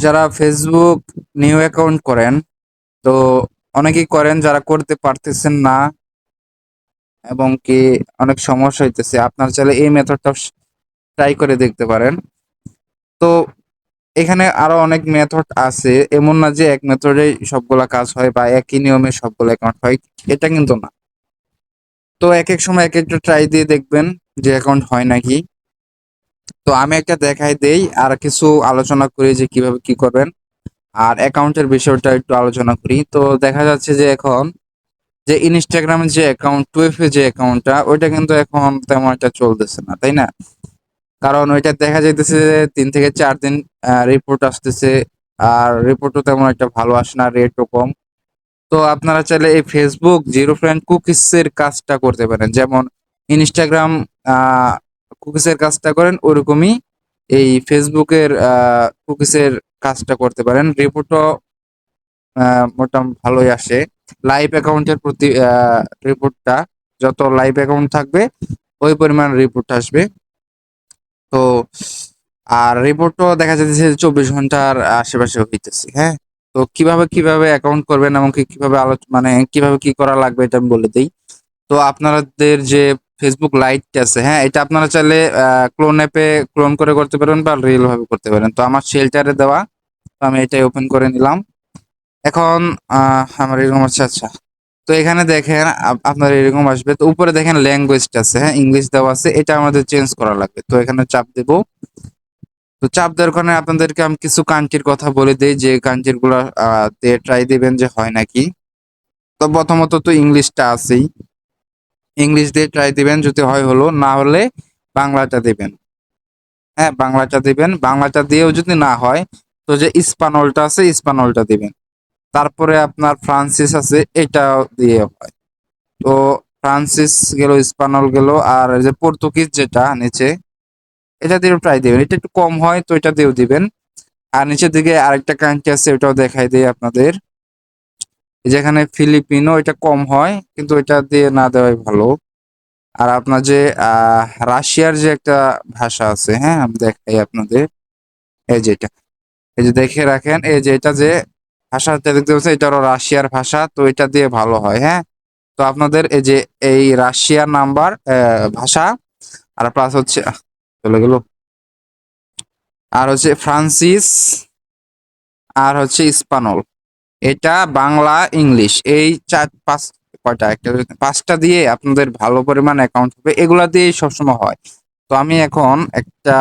যারা Facebook new account করেন, তো অনেকেই করেন যারা করতে পারতেছেন না এবং কি অনেক সমস্যা হইতেছে। আপনার চাইলে এই মেথডটা ট্রাই করে দেখতে পারেন। তো এখানে আরো অনেক মেথড আছে। এমন না যে এক মেথডেই সবগুলা কাজ হয় বা একই নিয়মে সবগুলো অ্যাকাউন্ট হয়, এটা কিন্তু না। তো একেক সময় একেকটা ট্রাই দিয়ে দেখবেন যে অ্যাকাউন্ট হয় নাকি। তো আমি একটা দেখাই দেই আর কিছু আলোচনা করি যে কিভাবে কি করবেন। আর অ্যাকাউন্টের বিষয়টা একটু আলোচনা করি। তো দেখা যাচ্ছে যে এখন যে ইনস্টাগ্রামের যে অ্যাকাউন্ট, টুয়েলভ যে অ্যাকাউন্টটা, ওইটা কিন্তু এখন তেমন একটা চলতেছে না, তাই না? কারণ ওইটা দেখা যাইতেছে যে 3 থেকে 4 দিন রিপোর্ট আসতেছে। আর রিপোর্টও তেমন একটা ভালো আসে না, রেটও কম। তো আপনারা চাইলে এই ফেসবুক জিরো ফ্রেন্ড কুকিজ এর কাজটা করতে পারেন। যেমন ইনস্টাগ্রাম কুকিজ এর কাজটা করেন, ওরকমই এই ফেসবুকের কুকিজ এর কাজটা করতে পারেন। রিপোর্টও মোটামুটি ভালোই আসে। লাইভ অ্যাকাউন্টের প্রতি রিপোর্টটা, যত লাইভ অ্যাকাউন্ট থাকবে ওই পরিমাণ রিপোর্ট আসবে। তো আর রিপোর্টও দেখা যাচ্ছে 24 ঘন্টার আশেপাশে হইতেছে। হ্যাঁ, তো কিভাবে অ্যাকাউন্ট করবেন এবং কিভাবে মানে কিভাবে কি করা লাগবে এটা আমি বলে দিই। তো আপনাদের যে ফেসবুক লাইট আছে, হ্যাঁ, এটা আপনারা চাইলে ক্লোন অ্যাপে ক্লোন করে করতে পারেন বা রিয়েল ভাবে করতে পারেন। তো আমার শেল্টারে দেওয়া, তো আমি এটাই ওপেন করে নিলাম। এখন আমার এরকম আছে। আচ্ছা, তো এখানে দেখেন আপনার এরকম আসবে। তো উপরে দেখেন ল্যাঙ্গুয়েজটা আছে, হ্যাঁ, ইংলিশ দেওয়া আছে। এটা আমাদের চেঞ্জ করা লাগবে। তো এখানে চাপ দেব। তো চাপ দেওয়ার কারণে আপনাদেরকে আমি কিছু কান্ট্রির কথা বলে দিই যে কান্ট্রি গুলা দিয়ে ট্রাই দিবেন যে হয় নাকি। তো প্রথমত তো ইংলিশটা আছেই, ইংলিশ দিয়ে ট্রাই দিবেন, যদি হয় হলো, না হলে বাংলাটা দিবেন। হ্যাঁ, বাংলাটা দিবেন। বাংলাটা দিয়েও যদি না হয়, তো যে স্পানলটা আছে স্পানলটা দিবেন। তারপরে আপনার ফ্রান্সিস আছে, এটাও দিয়ে হয়। তো ফ্রান্সিস গেল, স্পানল গেল, আর এই যে পর্তুগিজ যেটা নিচে, এটা দিয়েও ট্রাই দিবেন। এটা একটু কম হয়, তো এটা দিয়েও দিবেন। আর নিচের দিকে আরেকটা কান্ট্রি আছে, ওটাও দেখাই দিই আপনাদের। যেখানে ফিলিপিনো, এটা কম হয়, কিন্তু এটা দিয়ে না দেওয়াই ভালো। আর আপনার যে রাশিয়ার যে একটা ভাষা আছে, হ্যাঁ, আমি দেখাই আপনাদের। এই যে এটা, এই যে দেখে রাখেন, এই যে এটা যে ভাষাটা দেখতে পাচ্ছেন, এটা হলো রাশিয়ার ভাষা। তো এটা দিয়ে ভালো হয়। হ্যাঁ, তো আপনাদের এই যে এই রাশিয়ার নাম্বার ভাষা, আর প্লাস হচ্ছে চলে গেল, আর হচ্ছে ফ্রান্সিস, আর হচ্ছে স্পানল, এটা বাংলা ইংলিশ, এই চার পাঁচ কয়টা একটা পাঁচটা দিয়ে আপনাদের ভালো পরিমাণ অ্যাকাউন্ট হবে। এগুলা দিয়ে সবসময় হয়। তো আমি এখন একটা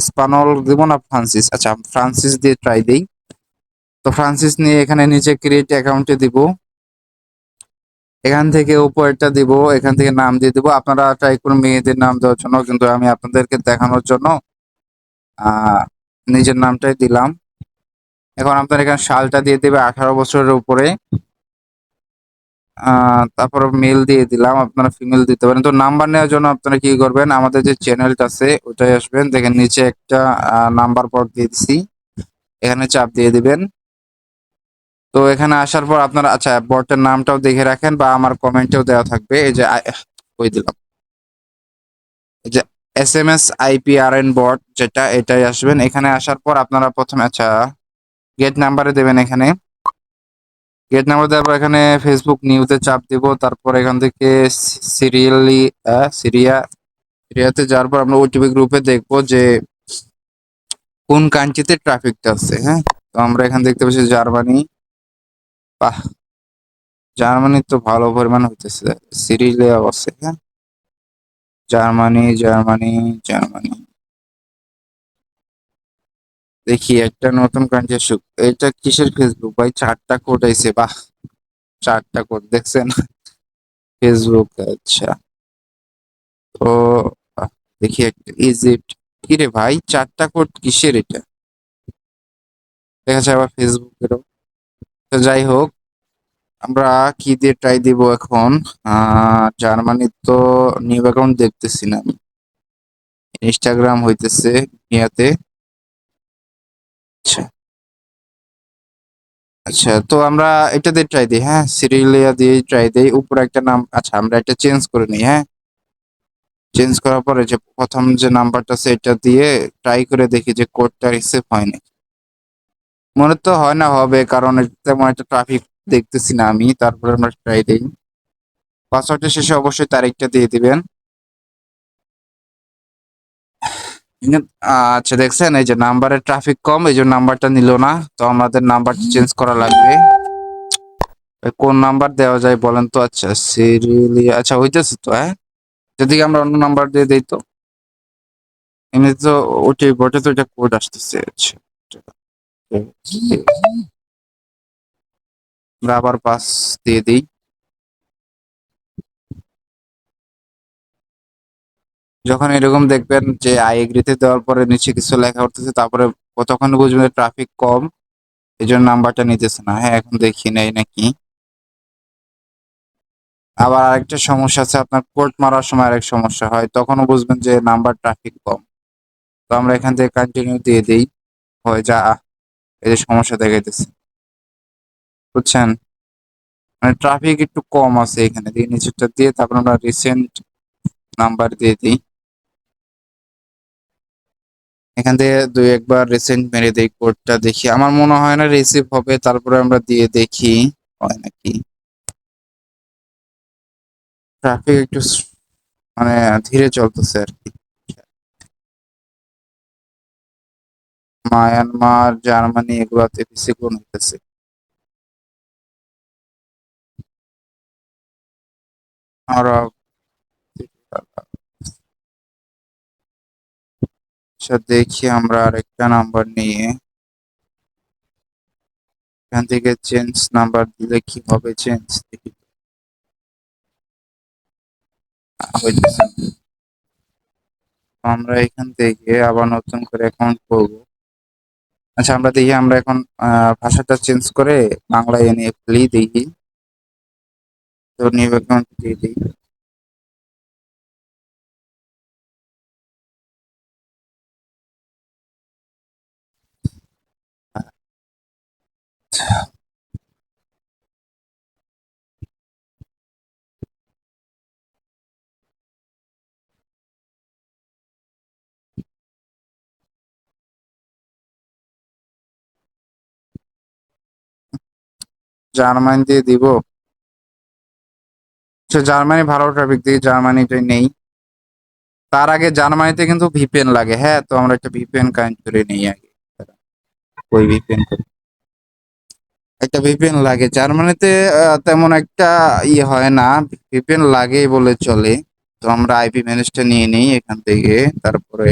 স্পানল দিব না ফ্রান্সিস, আচ্ছা ফ্রান্সিস দিয়ে ট্রাই দিই। তো ফ্রান্সিস নিয়ে এখানে নিচে ক্রিয়েট অ্যাকাউন্টে দিব। এখান থেকে উপরেরটা দিব, এখান থেকে নাম দিয়ে দিব। আপনারা ট্রাই করুন মেয়েদের নাম দেওয়ার জন্য, কিন্তু আমি আপনাদেরকে দেখানোর জন্য আহ নিজের নামটাই দিলাম। এখন আপনার এখানে সালটা দিয়ে দেবে 18 বছরের উপরে। তারপর মেল দিয়ে দিলাম, আপনারা ফিমেল দিতে পারেন। তো নাম্বার নেওয়ার জন্য আপনারা কি করবেন, আমাদের যে চ্যানেলটা আছে ওটাই আসবেন। দেখেন নিচে একটা নাম্বার পর দিয়ে দিছি, এখানে চাপ দিয়ে দিবেন। তো এখানে আসার পর আপনারা, আচ্ছা, বটের নামটাও দেখে রাখেন বা আমার কমেন্টেও দেওয়া থাকবে। এই যে কই দিলাম, এই যে SMS IPRN বট যেটা, এটাই আসবেন। এখানে আসার পর আপনারা প্রথমে, আচ্ছা, গেট নাম্বারে দেবেন। এখানে গেট নাম্বার দেওয়ার পর এখানে ফেসবুক নিউতে চাপ দিব। তারপর এখান থেকে সিরিয়ালি সিরিয়া সিরিয়াতে যাওয়ার পর আমরা ওটিপি গ্রুপে দেখবো যে কোন কান্ট্রিতে ট্রাফিকটা আছে। হ্যাঁ, তো আমরা এখানে দেখতে পাচ্ছি জার্মানি। বাহ, জার্মানি তো ভালো পরিমাণ হইতেছে, সিরিয়ালে আছে। হ্যাঁ, জার্মানি জার্মানি জার্মানি, দেখি একটা নতুন কান্ট্রি আসুক। এটা কিসের ফেসবুক ভাই, 4টা কোড আইছে, বাহ, 4টা কোড দেখছেন ফেসবুক। আচ্ছা, তো আহ, দেখি একটা ইজিপ্ট। কিরে ভাই, 4টা কোড কিসের এটা? দেখা যায় আবার ফেসবুকেরও। তো যাই হোক, আমরা কি দিয়ে ট্রাই দিব এখন? জার্মানি তো নিউ অ্যাকাউন্ট দেখতেছি না আমি। ইনস্টাগ্রাম হইতেছে ইয়াতে। আচ্ছা, আচ্ছা, তো আমরা এটা দিয়ে ট্রাই দিই। হ্যাঁ, সিরিলিয়া দিয়ে ট্রাই দিই। উপরে একটা নাম, আচ্ছা আমরা এটা চেঞ্জ করে নিই। হ্যাঁ, চেঞ্জ করার পরে যে প্রথম যে নাম্বারটা আছে এটা দিয়ে ট্রাই করে দেখি যে কোডটা রিসিভ হয়নি। মনে তো হয় না হবে, কারণ তেমন একটা ট্রাফিক দেখতেছি না আমি। তারপরে আমরা ট্রাই দিই। পাসওয়ার্ডের শেষে অবশ্যই তারিখটা দিয়ে দিবেন। আচ্ছা, দেখছেন এই যে নাম্বারের ট্রাফিক কম, এই জন্য নাম্বারটা নিল না। তো আমাদের নাম্বারটা চেঞ্জ করা লাগবে। কোন নাম্বার দেওয়া যায় বলেন তো? আচ্ছা, সিরিয়ালি আচ্ছা হইতেছে তো, হ্যাঁ। যদি আমরা অন্য নাম্বার দিয়ে দিই তো এমনি তো ওটাই বটে, তো এটা কোড আসতেছে। আচ্ছা, আমরা আবার পাস দিয়ে দিই। যখন এরকম দেখবেন যে আই এগ্রিতে দেওয়ার পরে নিচে কিছু লেখা উঠতেছে, তারপরে কতক্ষণ বুঝবেন ট্রাফিক কম, এই জন্য নাম্বারটা নিতেছে না। হ্যাঁ, এখন দেখি নেই নাকি। আবার আরেকটা সমস্যা আছে, আপনার কোড মারার সময় আরেক সমস্যা হয়, তখনও বুঝবেন যে নাম্বার ট্রাফিক কম। তো আমরা এখান থেকে কন্টিনিউ দিয়ে দিই। হয় যা, এই যে সমস্যা দেখাইতেছে, বুঝছেন? মানে ট্রাফিক একটু কম আছে এখানে দিয়ে, নিচেরটা দিয়ে তারপর আমরা রিসেন্ট নাম্বার দিয়ে দিই। এখান থেকে দুই একবার রিসেন্ট মেরে দেই, কোডটা দেখি। আমার মনে হয় না রিসিভ হবে, তারপরে আমরা দিয়ে দেখি হয় নাকি। ট্রাফিক একটু মানে ধীরে চলতেছে আর কি। মায়ানমার, জার্মানি এগুলাতে বেশি গুণ হইতেছে। আমরা আচ্ছা দেখি, আমরা আরেকটা নাম্বার নিয়ে এখান থেকে চেঞ্জ নাম্বার দিলে কি হবে? চেঞ্জ দেখি হইতেছে না। আমরা এখান থেকে আবার নতুন করে অ্যাকাউন্ট করব। আচ্ছা, আমরা দেখি, আমরা এখন ভাষাটা চেঞ্জ করে বাংলায় এনে ফেলি দেখি। তো নিউ অ্যাকাউন্ট দিয়ে দিই। জার্মানি দিয়ে দিব। আচ্ছা, জার্মানি ভালো ট্রাফিক দিয়ে জার্মানিটাই নেই। তার আগে জার্মানিতে কিন্তু ভিপিএন লাগে। হ্যাঁ, তো আমরা একটা ভিপিএন কানেক্ট করে নেই আগে। ওই ভিপিএন, একটা ভিপিএন লাগে জার্মানিতে। তেমন একটা ইয়ে হয় না, ভিপিএন লাগেই বলে চলে। তো আমরা আইপি ম্যানেজটা নিয়ে নিই এখান থেকে। তারপরে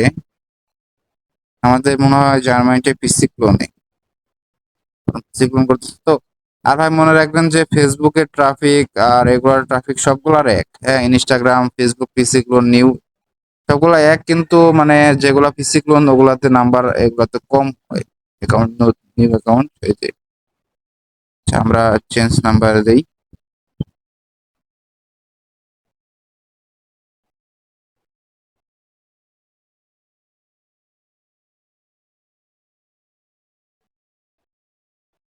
আমাদের মনে হয় জার্মানিতে পিসি ক্লোনে, পিসি ক্লোন করতেছে তো। আর ভাই মনে রাখবেন যে ফেসবুকের ট্রাফিক আর রেগুলার ট্রাফিক সবগুলার এক। হ্যাঁ, ইনস্টাগ্রাম, ফেসবুক, পিসি ক্লোন, নিউ সবগুলা এক, কিন্তু মানে যেগুলা পিসি ক্লোন ওগুলাতে নাম্বার এগুলাতে কম হয়। অ্যাকাউন্ট, নিউ অ্যাকাউন্ট, এই যে আচ্ছা, আমরা চেঞ্জ নাম্বার দেই।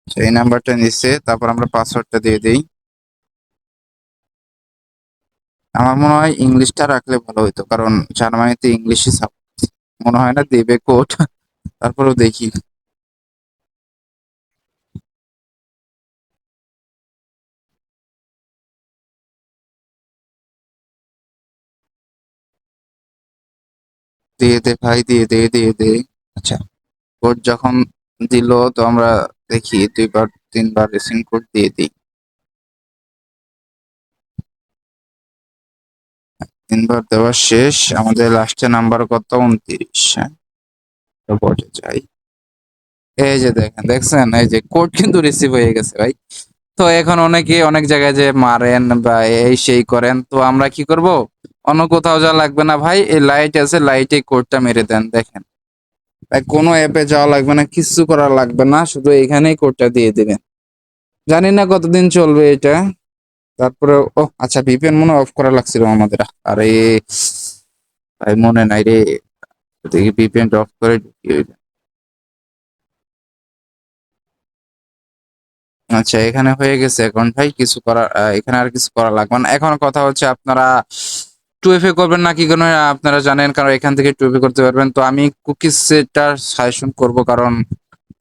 আচ্ছা, এই নাম্বারটা নিচ্ছে, তারপর আমরা পাসওয়ার্ডটা দিয়ে দিই। আমার মনে হয় ইংলিশটা রাখলে ভালো হইতো, কারণ জার্মানিতে ইংলিশই মনে হয় না দেবে কোড। তারপরেও দেখি। দিয়ে দে ভাই, দিয়ে দে, দিয়ে দে। আচ্ছা, কোড যখন দিল, তো আমরা দেখি দুইবার তিনবার রিসেন্ট কোড দিয়ে দিই। তিনবার দেওয়া শেষ। আমাদের লাস্টে নাম্বার কত? 29। হ্যাঁ, তো বটে যাই। এই যে দেখেন, দেখছেন এই যে কোড কিন্তু রিসিভ হয়ে গেছে ভাই। তো এখন অনেকে অনেক জায়গায় যে মারেন বা এই সেই করেন, তো আমরা কি করব? অন্য কোথাও যা লাগবে না ভাই, এই লাইট আছে, লাইটে কোডটা মেরে দেন। দেখেন ভাই, কোনো অ্যাপে যাওয়া লাগবে না, কিছু করা লাগবে না, শুধু এখানেই কোডটা দিয়ে দিবেন। জানি না কতদিন চলবে এটা। তারপরে ও আচ্ছা, ভিপিএন মনে অফ করা লাগছিল আমাদের। আরে ভাই, মনে নাই রে। দেখি ভিপিএন অফ করে ঢুকি। আচ্ছা, এখানে হয়ে গেছে এখন ভাই, কিছু করা এখানে আর কিছু করা লাগবে না। এখন কথা হচ্ছে আপনারা টুএফএ করবেন নাকি কোনো, আপনারা জানেন, কারণ এখান থেকে টুএফএ করতে পারবেন। তো আমি কুকিজ সেটার সাজেশন করব, কারণ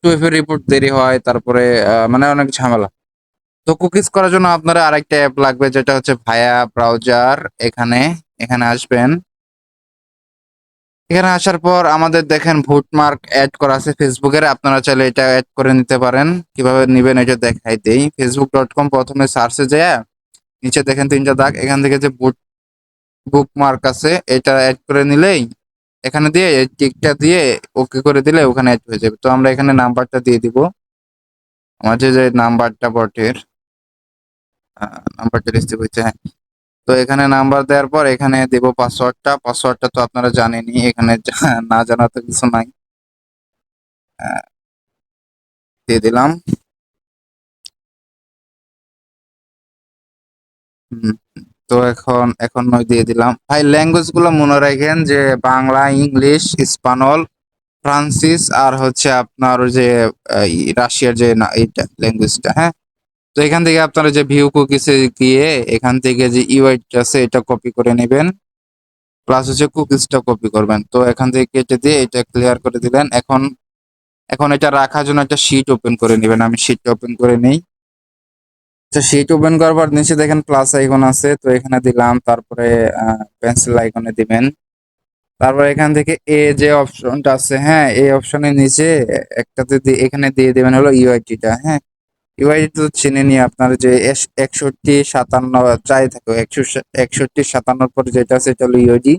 টুয়েলভ রিপোর্ট দেরি হয়, তারপরে মানে অনেক ঝামেলা। তো কুকিজ করার জন্য আপনারা আরেকটা অ্যাপ লাগবে, যেটা হচ্ছে ভায়া ব্রাউজার। এখানে এখানে আসবেন। এখানে আসার পর আমাদের দেখেন বুকমার্ক অ্যাড করা আছে ফেসবুকের, আপনারা চাইলে এটা অ্যাড করে নিতে পারেন। কিভাবে নিবেন এটা দেখাই দেই। facebook.com প্রথমে সার্চে যায়, নিচে দেখেন 3টা দাগ, এখান থেকে যে বুকমার্ক আছে এটা অ্যাড করে নিলেই এখানে দিয়ে এই টিকটা দিয়ে ওকে করে দিলে ওখানে অ্যাড হয়ে যাবে। তো আমরা এখানে নাম্বারটা দিয়ে দিব, আমার যে নাম্বারটা বটের নাম্বারটা রিসিভ হয়েছে, হ্যাঁ। তো এখানে নাম্বার দেওয়ার পর এখানে দেব পাসওয়ার্ডটা তো আপনারা জানেনই, এখানে না জানা তো কিছু নাই। দিয়ে দিলাম। হুম, তো এখন নয় দিয়ে দিলাম। ভাই ল্যাঙ্গুয়েজ গুলো মনে রাখেন যে বাংলা, ইংলিশ, স্পানল, ফ্রান্সিস আর হচ্ছে আপনার ওই যে রাশিয়ার যে না এইটা ল্যাঙ্গুয়েজটা, হ্যাঁ। তো এখান থেকে আপনারা যে ভিউ কুকিসে গিয়ে এখান থেকে যে ইউআইড আছে এটা কপি করে নেবেন, প্লাস হচ্ছে কুকিজটা কপি করবেন। তো এখান থেকে কেটে দিয়ে এটা ক্লিয়ার করে দিলেন। এখন এখন এটা রাখার জন্য একটা শিট ওপেন করে নেবেন। আমি শিটটা ওপেন করে নেই। তো শিট ওপেন করার পর নিচে দেখেন প্লাস আইকন আছে, তো এখানে দিলাম। তারপরে পেন্সিল আইকনে দিবেন। তারপর এখান থেকে এ যে অপশনটা আছে, হ্যাঁ, এই অপশনের নিচে একটাতে এখানে দিয়ে দেবেন হলো ইউআইডিটা, হ্যাঁ। ইউআইডি তো চিনে নিয়ে আপনার যে 6157 চাই থাকে, 6157 পরে যেটা আছে এটা হলো ইউআইডি।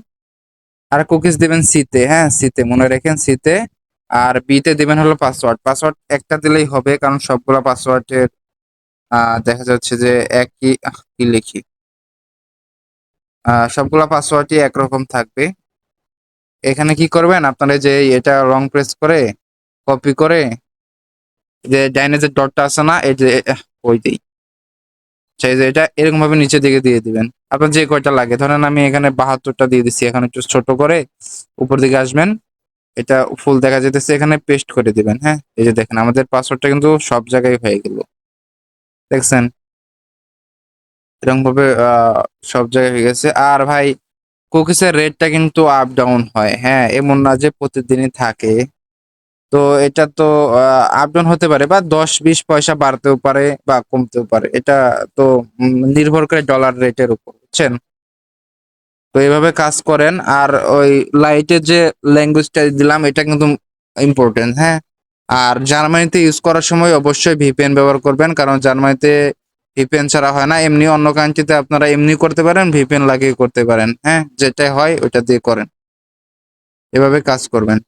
আর কুকিজ দিবেন সিতে, হ্যাঁ, সিতে মনে রাখেন, সিতে। আর বিতে দিবেন হলো পাসওয়ার্ড একটা দিলেই হবে, কারণ সবগুলা পাসওয়ার্ডের দেখা যাচ্ছে যে একই কি লিখি, সবগুলা পাসওয়ার্ডই একরকম থাকবে। এখানে কি করবেন আপনারা, যে এটা লং প্রেস করে কপি করে যে ডাইনে যে ডটটা আছে না, এই যে ওই দিই, সেই যে এটা এরকম ভাবে নিচের দিকে দিয়ে দিবেন। আপনার যে কয়টা লাগে, ধরেন আমি এখানে 72টা দিয়ে দিচ্ছি, এখন একটু ছোট করে উপর দিকে আসবেন, এটা ফুল দেখা যেতেছে, এখানে পেস্ট করে দিবেন, হ্যাঁ। এই যে দেখেন আমাদের পাসওয়ার্ডটা কিন্তু সব জায়গায় হয়ে গেল, দেখছেন এরকম ভাবে সব জায়গায় হয়ে গেছে। আর ভাই কুকিজের রেটটা কিন্তু আপ ডাউন হয়, হ্যাঁ, এমন না যে প্রতিদিনই থাকে। তো এটা তো আপ ডাউন হতে পারে, বা 10-20 পয়সা বাড়তেও পারে বা কমতেও পারে, এটা তো নির্ভর করে ডলার রেটের উপর, বুঝছেন। তো এইভাবে কাজ করেন। আর ওই লাইটের যে ল্যাঙ্গুয়েজটা দিলাম এটা কিন্তু ইম্পর্টেন্ট, হ্যাঁ। আর জার্মানিতে ইউজ করার সময় অবশ্যই ভিপিএন ব্যবহার করবেন, কারণ জার্মানিতে ভিপিএন ছাড়া হয় না। এমনি অন্য কান্ট্রিতে আপনারা এমনি করতে পারেন, ভিপিএন লাগিয়ে করতে পারেন, হ্যাঁ, যেটা হয় ওইটা দিয়ে করেন। এভাবে কাজ করবেন।